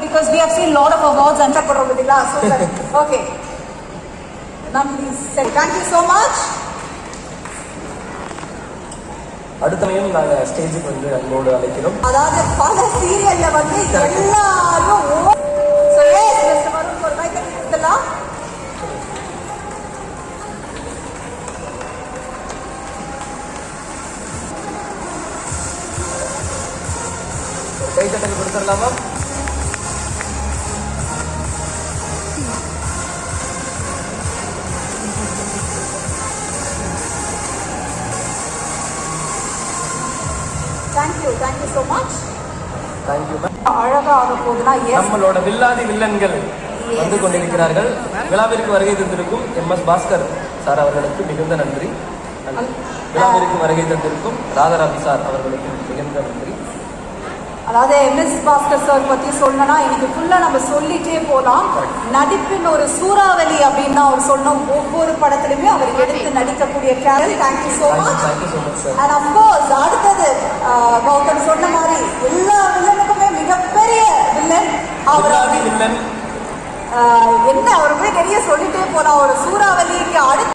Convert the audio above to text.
because we have seen lot of awards and okay. Thank you so much. அடுத்தமையும் நாங்க ஸ்டேஜுக்கு வந்து அங்கோடு அழைக்கிறோம். அதாவது பல சீரியல்ல வந்து எல்லாரும் so yes Mr. Varun for mic கொடுக்கலாம். கைத்தட்டல் கொடுத்துடலாமா? Thank you so much. Thank you ma'am. அழகா ஆக போகுதுனா நம்மளோட வில்லாதி வில்லன்கள் வந்து கொண்டிருக்கிறார்கள். விழாவிற்கு வருகை தந்திருக்கும் MS பாஸ்கர் சார் அவர்களுக்கு மிகுந்த நன்றி. விழாவிற்கு வருகை தந்திருக்கும் ராதாராவி சார் அவர்களுக்கு மிகுந்த நன்றி. அதாவது MS பாஸ்கர் சார் பற்றி சொல்லணும்னா இன்னைக்கு ஃபுல்லாக நம்ம சொல்லிட்டே போகலாம். நடிப்பின் ஒரு சூறாவளி அப்படின்னு அவர் சொன்னோம். ஒவ்வொரு படத்துலையுமே அவர் எடுத்து நடிக்கக்கூடிய character. Thank you so much. And of course அடுத்தது கௌதம் சொன்ன மாதிரி எல்லா வில்லனுக்குமே மிகப்பெரிய வில்லன் அவர். வில்லன் என்ன அவர் போய் நிறைய சொல்லிட்டே போகலாம். ஒரு சூறாவளிக்கு அடுத்து